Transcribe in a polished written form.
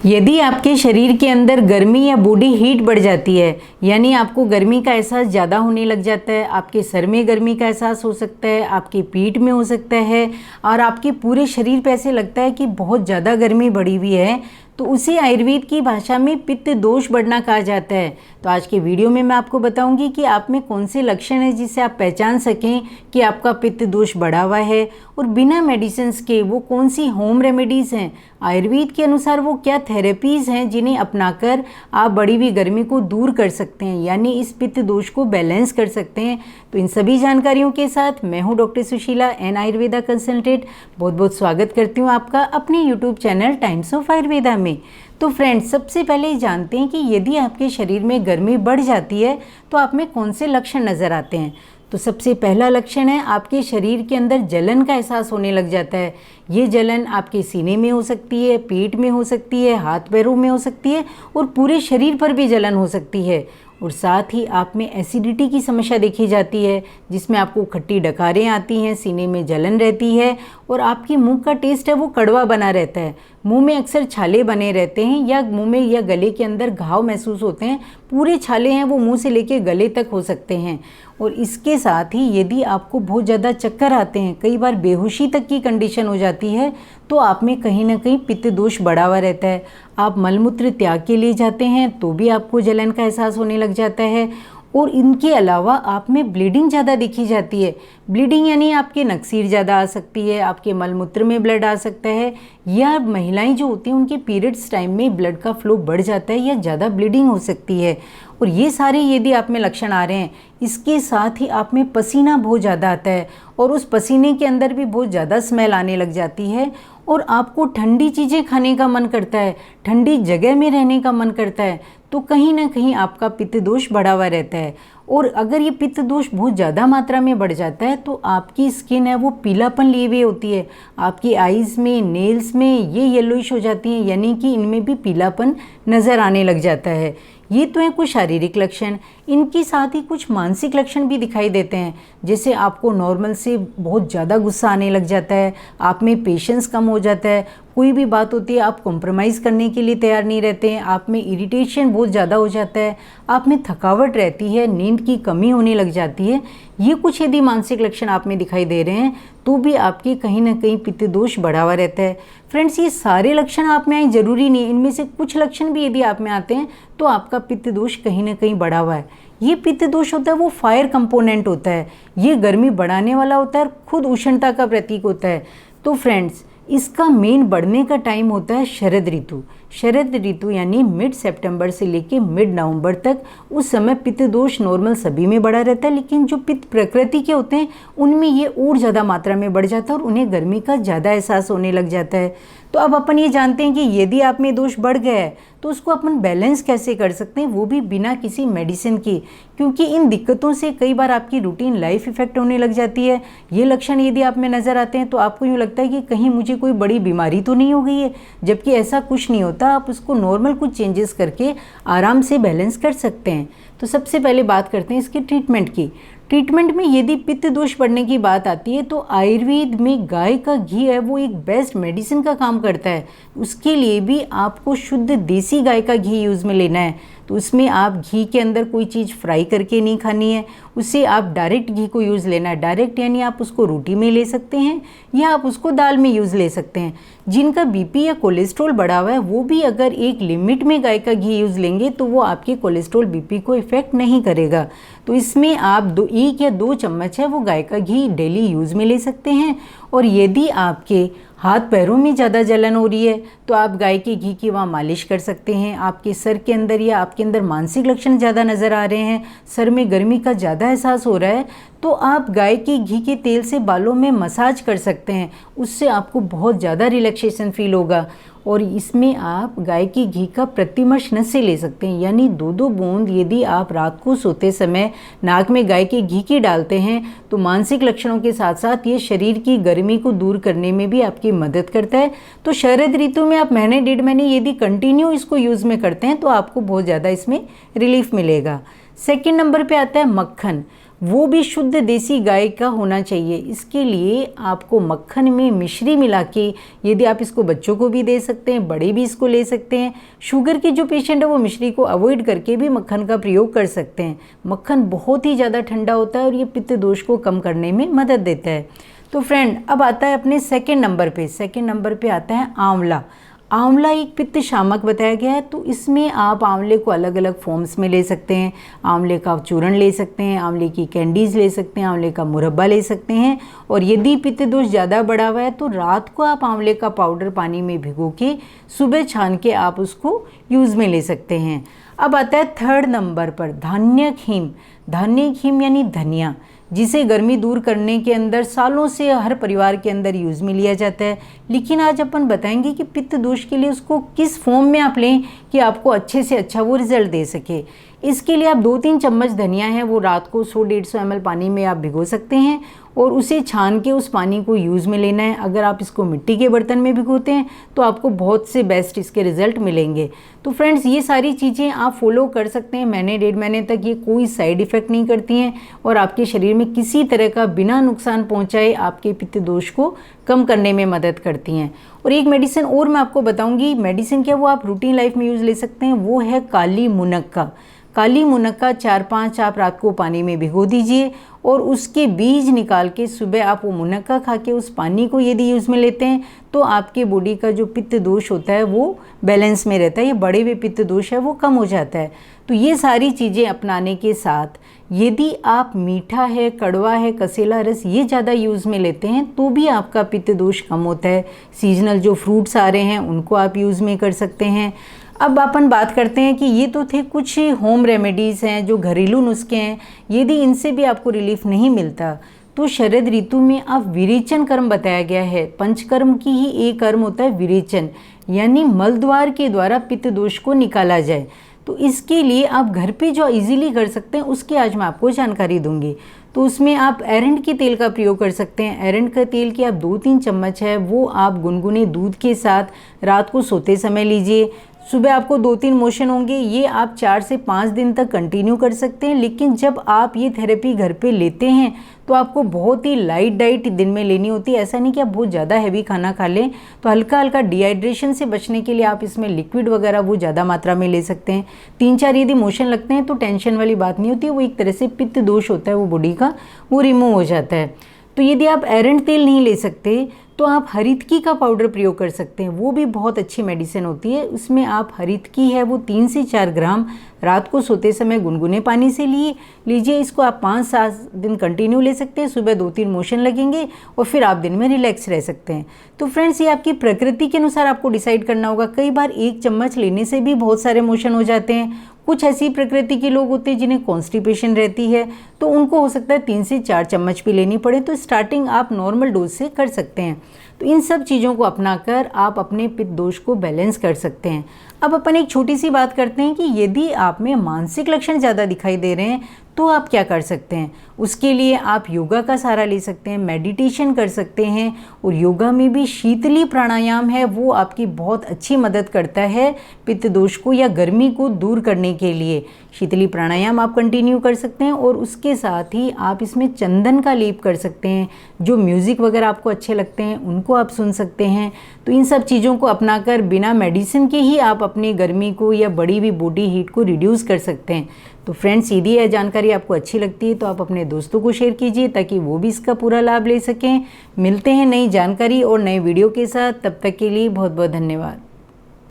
यदि आपके शरीर के अंदर गर्मी या बॉडी हीट बढ़ जाती है, यानी आपको गर्मी का एहसास ज़्यादा होने लग जाता है, आपके सर में गर्मी का एहसास हो सकता है, आपकी पीठ में हो सकता है और आपके पूरे शरीर पे ऐसे लगता है कि बहुत ज़्यादा गर्मी बढ़ी हुई है, तो उसे आयुर्वेद की भाषा में पित्त दोष बढ़ना कहा जाता है। तो आज के वीडियो में मैं आपको बताऊंगी कि आप में कौन से लक्षण हैं जिससे आप पहचान सकें कि आपका पित्त दोष बढ़ा हुआ है, और बिना मेडिसिन्स के वो कौन सी होम रेमेडीज़ हैं, आयुर्वेद के अनुसार वो क्या थेरेपीज़ हैं जिन्हें अपनाकर आप बढ़ी हुई गर्मी को दूर कर सकते हैं, यानी इस पित्त दोष को बैलेंस कर सकते हैं। तो इन सभी जानकारियों के साथ मैं हूँ doctor Sushila N Ayurveda consultant. बहुत बहुत स्वागत करती हूँ आपका अपने YouTube channel Times of Ayurveda में। तो फ्रेंड्स, सबसे पहले जानते हैं कि यदि आपके शरीर में गर्मी बढ़ जाती है तो आप में कौन से लक्षण नज़र आते हैं। तो सबसे पहला लक्षण है आपके शरीर के अंदर जलन का एहसास होने लग जाता है। ये जलन आपके सीने में हो सकती है, पेट में हो सकती है, हाथ पैरों में हो सकती है और पूरे शरीर पर भी जलन हो सकती है। और साथ ही आप में एसिडिटी की समस्या देखी जाती है, जिसमें आपको खट्टी डकारें आती हैं, सीने में जलन रहती है और आपकी मुंह का टेस्ट है वो कड़वा बना रहता है। मुंह में अक्सर छाले बने रहते हैं या मुंह में या गले के अंदर घाव महसूस होते हैं। पूरे छाले हैं वो मुंह से लेके गले तक हो सकते हैं। और इसके साथ ही यदि आपको बहुत ज़्यादा चक्कर आते हैं, कई बार बेहोशी तक की कंडीशन हो जाती है, तो आप में कहीं ना कहीं पित्त दोष बढ़ा हुआ रहता है। आप मलमूत्र त्याग के लिए जाते हैं तो भी आपको जलन का एहसास होने लग जाता है। और इनके अलावा आप में ब्लीडिंग ज़्यादा देखी जाती है। ब्लीडिंग यानी आपके नक्सीर ज़्यादा आ सकती है, आपके मलमूत्र में ब्लड आ सकता है, या महिलाएं जो होती हैं उनके पीरियड्स टाइम में ब्लड का फ्लो बढ़ जाता है या ज़्यादा ब्लीडिंग हो सकती है। और ये सारे यदि आप में लक्षण आ रहे हैं, इसके साथ ही आप में पसीना बहुत ज़्यादा आता है और उस पसीने के अंदर भी बहुत ज़्यादा स्मेल आने लग जाती है और आपको ठंडी चीज़ें खाने का मन करता है, ठंडी जगह में रहने का मन करता है, तो कहीं ना कहीं आपका पित्त दोष बढ़ा हुआ रहता है। और अगर ये पित्त दोष बहुत ज़्यादा मात्रा में बढ़ जाता है तो आपकी स्किन है वो पीलापन लिए हुए होती है, आपकी आईज़ में, नेल्स में ये येलोइश हो जाती हैं, यानी कि इनमें भी पीलापन नज़र आने लग जाता है। ये तो हैं कुछ शारीरिक लक्षण। इनके साथ ही कुछ मानसिक लक्षण भी दिखाई देते हैं, जैसे आपको नॉर्मल से बहुत ज़्यादा गुस्सा आने लग जाता है, आप में पेशेंस कम हो जाता है, कोई भी बात होती है आप कॉम्प्रोमाइज़ करने के लिए तैयार नहीं रहते हैं, आप में इरिटेशन बहुत ज़्यादा हो जाता है, आप में थकावट रहती है, नींद की कमी होने लग जाती है। ये कुछ यदि मानसिक लक्षण आप में दिखाई दे रहे हैं तो भी आपके कहीं ना कहीं पित्त दोष बढ़ा हुआ रहता है। फ्रेंड्स, ये सारे लक्षण आप में आए ज़रूरी नहीं, इनमें से कुछ लक्षण भी यदि आप में आते हैं तो आपका पित्त दोष कहीं ना कहीं बढ़ा हुआ है। ये पित्त दोष होता है वो फायर कंपोनेंट होता है, ये गर्मी बढ़ाने वाला होता है और खुद उष्णता का प्रतीक होता है। तो फ्रेंड्स, इसका मेन बढ़ने का टाइम होता है शरद ऋतु। शरद ऋतु यानी मिड सितंबर से लेके मिड नवंबर तक, उस समय पित्त दोष नॉर्मल सभी में बढ़ा रहता है, लेकिन जो पित्त प्रकृति के होते हैं उनमें ये और ज़्यादा मात्रा में बढ़ जाता है और उन्हें गर्मी का ज़्यादा एहसास होने लग जाता है। तो अब अपन ये जानते हैं कि यदि आप में दोष बढ़ गया है तो उसको अपन बैलेंस कैसे कर सकते हैं, वो भी बिना किसी मेडिसिन की, क्योंकि इन दिक्कतों से कई बार आपकी रूटीन लाइफ इफेक्ट होने लग जाती है। ये लक्षण यदि आप में नज़र आते हैं तो आपको यूँ लगता है कि कहीं मुझे कोई बड़ी बीमारी तो नहीं हो गई है, जबकि ऐसा कुछ नहीं होता। आप उसको नॉर्मल कुछ चेंजेस करके आराम से बैलेंस कर सकते हैं। तो सबसे पहले बात करते हैं इसके ट्रीटमेंट की। ट्रीटमेंट में यदि पित्त दोष बढ़ने की बात आती है तो आयुर्वेद में गाय का घी है वो एक बेस्ट मेडिसिन का काम करता है। उसके लिए भी आपको शुद्ध देसी गाय का घी यूज़ में लेना है। तो उसमें आप घी के अंदर कोई चीज़ फ्राई करके नहीं खानी है, उससे आप डायरेक्ट घी को यूज़ लेना है। डायरेक्ट यानी आप उसको रोटी में ले सकते हैं या आप उसको दाल में यूज़ ले सकते हैं। जिनका बीपी या कोलेस्ट्रॉल बढ़ा हुआ है वो भी अगर एक लिमिट में गाय का घी यूज़ लेंगे तो वो आपके कोलेस्ट्रॉल बीपी को इफ़ेक्ट नहीं करेगा। तो इसमें आप 1 या 2 चम्मच है वो गाय का घी डेली यूज़ में ले सकते हैं। और यदि आपके हाथ पैरों में ज़्यादा जलन हो रही है तो आप गाय के घी की वहाँ मालिश कर सकते हैं। आपके सर के अंदर या आपके अंदर मानसिक लक्षण ज़्यादा नज़र आ रहे हैं, सर में गर्मी का ज़्यादा एहसास हो रहा है, तो आप गाय के घी के तेल से बालों में मसाज कर सकते हैं। उससे आपको बहुत ज़्यादा रिलैक्सेशन फील होगा। और इसमें आप गाय के घी का प्रतिमर्श नशे ले सकते हैं, यानी 2-2 बूंद यदि आप रात को सोते समय नाक में गाय के घी की डालते हैं तो मानसिक लक्षणों के साथ साथ ये शरीर की गर्मी को दूर करने में भी आपकी मदद करता है। तो शरद ऋतु में आप महीने 1.5 महीने यदि कंटिन्यू इसको यूज़ में करते हैं तो आपको बहुत ज़्यादा इसमें रिलीफ मिलेगा। सेकेंड नंबर पे आता है मक्खन। वो भी शुद्ध देसी गाय का होना चाहिए। इसके लिए आपको मक्खन में मिश्री मिला के, यदि आप इसको बच्चों को भी दे सकते हैं, बड़े भी इसको ले सकते हैं। शुगर के जो पेशेंट है वो मिश्री को अवॉइड करके भी मक्खन का प्रयोग कर सकते हैं। मक्खन बहुत ही ज़्यादा ठंडा होता है और ये पित्त दोष को कम करने में मदद देता है। तो फ्रेंड, अब आता है अपने सेकेंड नंबर पे। सेकेंड नंबर पे आता है आंवला। आंवला एक पित्त शामक बताया गया है, तो इसमें आप आंवले को अलग अलग फॉर्म्स में ले सकते हैं। आंवले का चूर्ण ले सकते हैं, आंवले की कैंडीज़ ले सकते हैं, आंवले का मुरब्बा ले सकते हैं। और यदि पित्त दोष ज़्यादा बढ़ा हुआ है तो रात को आप आंवले का पाउडर पानी में भिगो के सुबह छान के आप उसको यूज़ में ले सकते हैं। अब आता है थर्ड नंबर पर धान्य खीम। धान्य खीम यानी धनिया, जिसे गर्मी दूर करने के अंदर सालों से हर परिवार के अंदर यूज़ में लिया जाता है। लेकिन आज अपन बताएंगे कि पित्त दोष के लिए उसको किस फॉर्म में आप लें कि आपको अच्छे से अच्छा वो रिजल्ट दे सके। इसके लिए आप 2-3 चम्मच धनिया है वो रात को 100-150 ml पानी में आप भिगो सकते हैं और उसे छान के उस पानी को यूज़ में लेना है। अगर आप इसको मिट्टी के बर्तन में भिगोते हैं तो आपको बहुत से बेस्ट इसके रिज़ल्ट मिलेंगे। तो फ्रेंड्स, ये सारी चीज़ें आप फॉलो कर सकते हैं। महीने 1.5 महीने तक ये कोई साइड इफ़ेक्ट नहीं करती हैं और आपके शरीर में किसी तरह का बिना नुकसान पहुँचाए आपके पित्त दोष को कम करने में मदद करती हैं। और एक मेडिसिन और मैं आपको बताऊँगी, मेडिसिन क्या वो आप रूटीन लाइफ में यूज़ ले सकते हैं, वो है काली मुनक्का। काली मुनक्का 4-5 आप रात को पानी में भिगो दीजिए और उसके बीज निकाल के सुबह आप वो मुनक्का खा के उस पानी को यदि यूज़ में लेते हैं तो आपके बॉडी का जो पित्त दोष होता है वो बैलेंस में रहता है। ये बढ़े हुए पित्त दोष है वो कम हो जाता है। तो ये सारी चीज़ें अपनाने के साथ यदि आप मीठा है, कड़वा है, कसेला रस ये ज़्यादा यूज़ में लेते हैं तो भी आपका पित्त दोष कम होता है। सीजनल जो फ्रूट्स आ रहे हैं उनको आप यूज़ में कर सकते हैं। अब अपन बात करते हैं कि ये तो थे कुछ होम रेमेडीज़ हैं, जो घरेलू नुस्खे हैं। यदि इनसे भी आपको रिलीफ नहीं मिलता तो शरद ऋतु में आप विरेचन कर्म बताया गया है। पंचकर्म की ही एक कर्म होता है विरेचन, यानी मलद्वार के द्वारा पित्त दोष को निकाला जाए। तो इसके लिए आप घर पे जो इजीली कर सकते हैं उसकी आज मैं आपको जानकारी दूंगी। तो उसमें आप एरंड के तेल का प्रयोग कर सकते हैं। एरंड का तेल की आप 2-3 चम्मच है वो आप गुनगुने दूध के साथ रात को सोते समय लीजिए। सुबह आपको 2-3 मोशन होंगे, ये आप 4 से 5 दिन तक कंटिन्यू कर सकते हैं। लेकिन जब आप ये थेरेपी घर पे लेते हैं तो आपको बहुत ही लाइट डाइट दिन में लेनी होती है। ऐसा नहीं कि आप बहुत ज़्यादा हैवी खाना खा लें, तो हल्का हल्का डिहाइड्रेशन से बचने के लिए आप इसमें लिक्विड वगैरह वो ज़्यादा मात्रा में ले सकते हैं। 3-4 यदि मोशन लगते हैं तो टेंशन वाली बात नहीं होती, वो एक तरह से पित्त दोष होता है वो बॉडी का, वो रिमूव हो जाता है। तो यदि आप एरंड तेल नहीं ले सकते तो आप हरितकी का पाउडर प्रयोग कर सकते हैं, वो भी बहुत अच्छी मेडिसिन होती है। उसमें आप हरितकी है वो 3 से 4 ग्राम रात को सोते समय गुनगुने पानी से लीजिए। इसको आप 5-7 दिन कंटिन्यू ले सकते हैं। सुबह 2-3 मोशन लगेंगे और फिर आप दिन में रिलैक्स रह सकते हैं। तो फ्रेंड्स, ये आपकी प्रकृति के अनुसार आपको डिसाइड करना होगा। कई बार 1 चम्मच लेने से भी बहुत सारे मोशन हो जाते हैं। कुछ ऐसी प्रकृति के लोग होते हैं जिन्हें कॉन्स्टिपेशन रहती है, तो उनको हो सकता है 3 से 4 चम्मच भी लेनी पड़े। तो स्टार्टिंग आप नॉर्मल डोज से कर सकते हैं। तो इन सब चीज़ों को अपनाकर आप अपने पित्त दोष को बैलेंस कर सकते हैं। अब अपन एक छोटी सी बात करते हैं कि यदि आप में मानसिक लक्षण ज़्यादा दिखाई दे रहे हैं तो आप क्या कर सकते हैं। उसके लिए आप योगा का सहारा ले सकते हैं, मेडिटेशन कर सकते हैं। और योगा में भी शीतली प्राणायाम है वो आपकी बहुत अच्छी मदद करता है पित्त दोष को या गर्मी को दूर करने के लिए। शीतली प्राणायाम आप कंटिन्यू कर सकते हैं और उसके साथ ही आप इसमें चंदन का लेप कर सकते हैं। जो म्यूज़िक वगैरह आपको अच्छे लगते हैं उनको आप सुन सकते हैं। तो इन सब चीज़ों को अपनाकर बिना मेडिसिन के ही आप अपनी गर्मी को या बढ़ी हुई बॉडी हीट को रिड्यूस कर सकते हैं। तो फ्रेंड्स, यदि यह जानकारी आपको अच्छी लगती है तो आप अपने दोस्तों को शेयर कीजिए ताकि वो भी इसका पूरा लाभ ले सकें। मिलते हैं नई जानकारी और नए वीडियो के साथ, तब तक के लिए बहुत बहुत धन्यवाद।